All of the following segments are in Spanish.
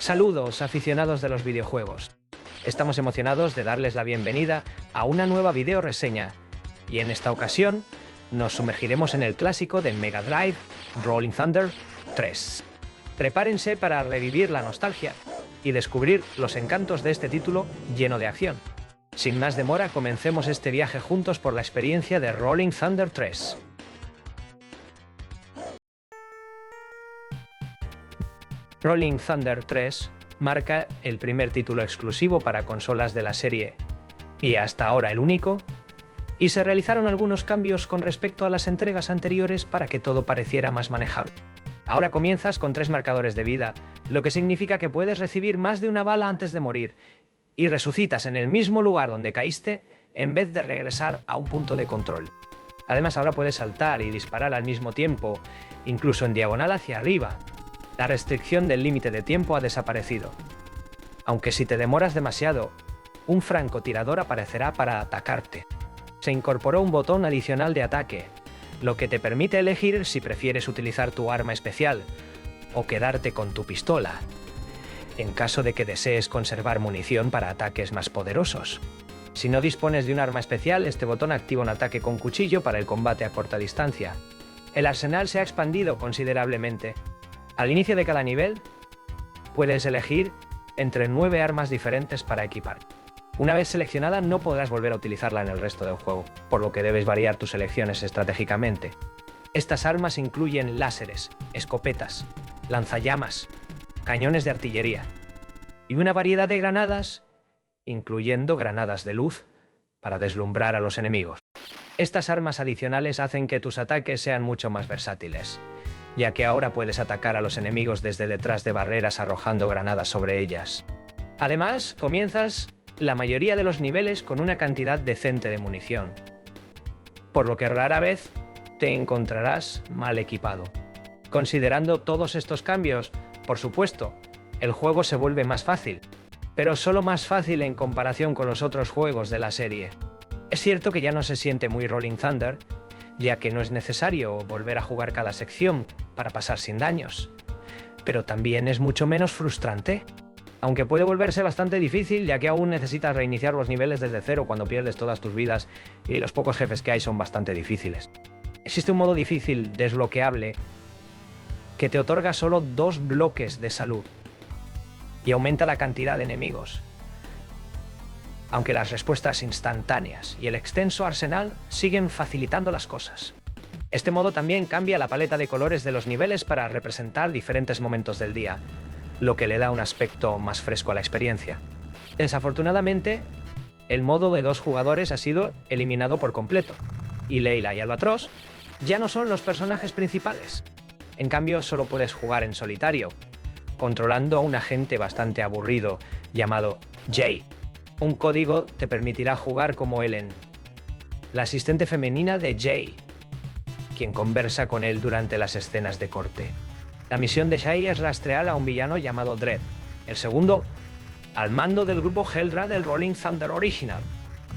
Saludos, aficionados de los videojuegos. Estamos emocionados de darles la bienvenida a una nueva video reseña, y en esta ocasión nos sumergiremos en el clásico de Mega Drive, Rolling Thunder 3. Prepárense para revivir la nostalgia y descubrir los encantos de este título lleno de acción. Sin más demora, comencemos este viaje juntos por la experiencia de Rolling Thunder 3. Rolling Thunder 3 marca el primer título exclusivo para consolas de la serie, y hasta ahora el único, y se realizaron algunos cambios con respecto a las entregas anteriores para que todo pareciera más manejable. Ahora comienzas con 3 marcadores de vida, lo que significa que puedes recibir más de una bala antes de morir, y resucitas en el mismo lugar donde caíste en vez de regresar a un punto de control. Además, ahora puedes saltar y disparar al mismo tiempo, incluso en diagonal hacia arriba. La restricción del límite de tiempo ha desaparecido. Aunque si te demoras demasiado, un francotirador aparecerá para atacarte. Se incorporó un botón adicional de ataque, lo que te permite elegir si prefieres utilizar tu arma especial o quedarte con tu pistola, en caso de que desees conservar munición para ataques más poderosos. Si no dispones de un arma especial, este botón activa un ataque con cuchillo para el combate a corta distancia. El arsenal se ha expandido considerablemente. Al inicio de cada nivel, puedes elegir entre 9 armas diferentes para equipar. Una vez seleccionada, no podrás volver a utilizarla en el resto del juego, por lo que debes variar tus elecciones estratégicamente. Estas armas incluyen láseres, escopetas, lanzallamas, cañones de artillería y una variedad de granadas, incluyendo granadas de luz, para deslumbrar a los enemigos. Estas armas adicionales hacen que tus ataques sean mucho más versátiles, ya que ahora puedes atacar a los enemigos desde detrás de barreras arrojando granadas sobre ellas. Además, comienzas la mayoría de los niveles con una cantidad decente de munición, por lo que rara vez te encontrarás mal equipado. Considerando todos estos cambios, por supuesto, el juego se vuelve más fácil, pero solo más fácil en comparación con los otros juegos de la serie. Es cierto que ya no se siente muy Rolling Thunder, ya que no es necesario volver a jugar cada sección para pasar sin daños, pero también es mucho menos frustrante, aunque puede volverse bastante difícil, ya que aún necesitas reiniciar los niveles desde cero cuando pierdes todas tus vidas y los pocos jefes que hay son bastante difíciles. Existe un modo difícil desbloqueable que te otorga solo 2 bloques de salud y aumenta la cantidad de enemigos, aunque las respuestas instantáneas y el extenso arsenal siguen facilitando las cosas. Este modo también cambia la paleta de colores de los niveles para representar diferentes momentos del día, lo que le da un aspecto más fresco a la experiencia. Desafortunadamente, el modo de 2 jugadores ha sido eliminado por completo, y Leila y Albatros ya no son los personajes principales. En cambio, solo puedes jugar en solitario, controlando a un agente bastante aburrido llamado Jay. Un código te permitirá jugar como Ellen, la asistente femenina de Jay, quien conversa con él durante las escenas de corte. La misión de Jay es rastrear a un villano llamado Dredd, el segundo al mando del grupo Heldra del Rolling Thunder original.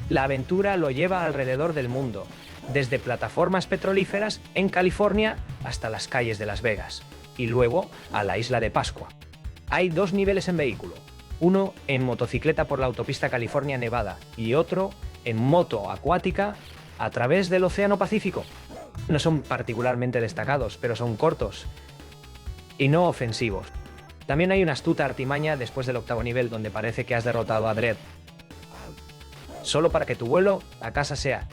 La aventura lo lleva alrededor del mundo, desde plataformas petrolíferas en California hasta las calles de Las Vegas, y luego a la isla de Pascua. Hay 2 niveles en vehículo, uno en motocicleta por la autopista California-Nevada y otro en moto acuática a través del Océano Pacífico. No son particularmente destacados, pero son cortos y no ofensivos. También hay una astuta artimaña después del 8º nivel donde parece que has derrotado a Dredd, solo para que tu vuelo a casa sea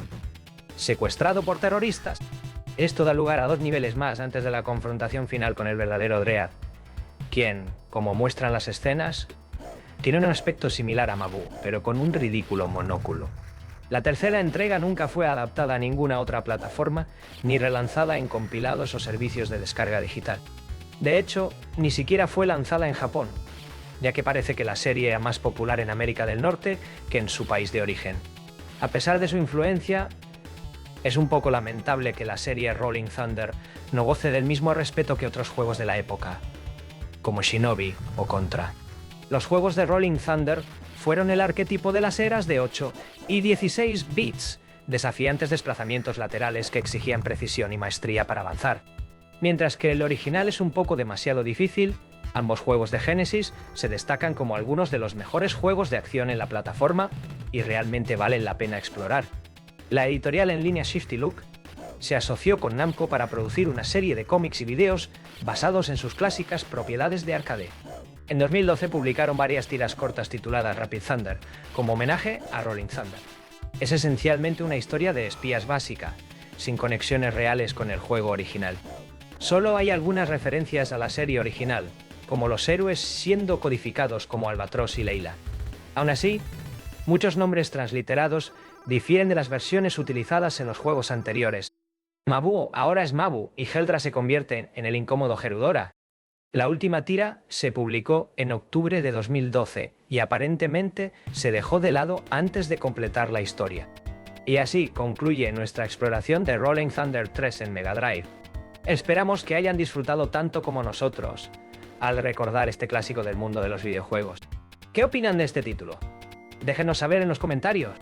secuestrado por terroristas. Esto da lugar a 2 niveles más antes de la confrontación final con el verdadero Dredd, quien, como muestran las escenas, tiene un aspecto similar a Mabu, pero con un ridículo monóculo. La tercera entrega nunca fue adaptada a ninguna otra plataforma, ni relanzada en compilados o servicios de descarga digital. De hecho, ni siquiera fue lanzada en Japón, ya que parece que la serie era más popular en América del Norte que en su país de origen. A pesar de su influencia, es un poco lamentable que la serie Rolling Thunder no goce del mismo respeto que otros juegos de la época, como Shinobi o Contra. Los juegos de Rolling Thunder fueron el arquetipo de las eras de 8 y 16 bits, desafiantes desplazamientos laterales que exigían precisión y maestría para avanzar. Mientras que el original es un poco demasiado difícil, Ambos juegos de Genesis se destacan como algunos de los mejores juegos de acción en la plataforma y realmente valen la pena explorar. La editorial en línea Shifty Look se asoció con Namco para producir una serie de cómics y vídeos basados en sus clásicas propiedades de arcade. En 2012 publicaron varias tiras cortas tituladas Rapid Thunder, como homenaje a Rolling Thunder. Es esencialmente una historia de espías básica, sin conexiones reales con el juego original. Solo hay algunas referencias a la serie original, como los héroes siendo codificados como Albatros y Leila. Aún así, muchos nombres transliterados difieren de las versiones utilizadas en los juegos anteriores. Mabu ahora es Mabu y Heldra se convierte en el incómodo Gerudora. La última tira se publicó en octubre de 2012 y aparentemente se dejó de lado antes de completar la historia. Y así concluye nuestra exploración de Rolling Thunder 3 en Mega Drive. Esperamos que hayan disfrutado tanto como nosotros al recordar este clásico del mundo de los videojuegos. ¿Qué opinan de este título? Déjenos saber en los comentarios.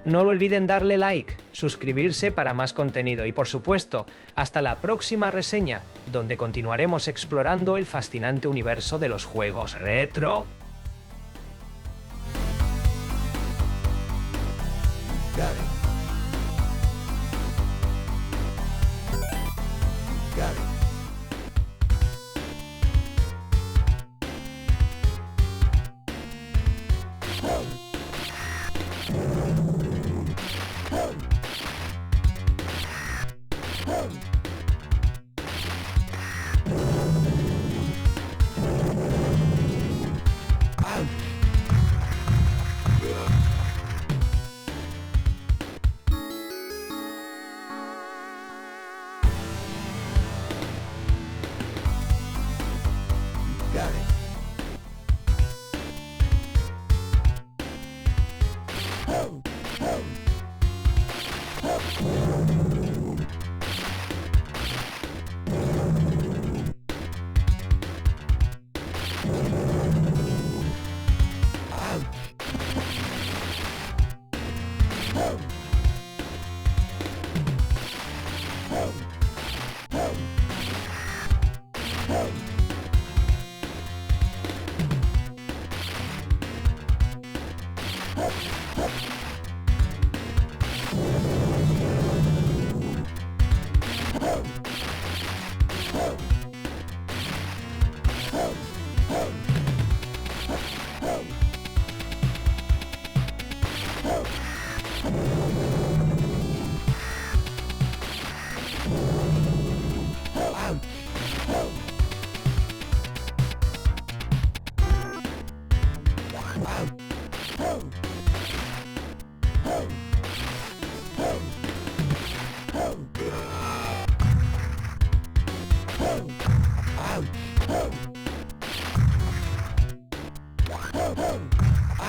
No olviden darle like, suscribirse para más contenido y por supuesto, hasta la próxima reseña, donde continuaremos explorando el fascinante universo de los juegos retro. Got it. Got it. Got it.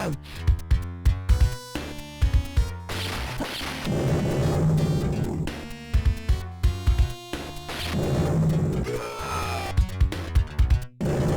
Ouch.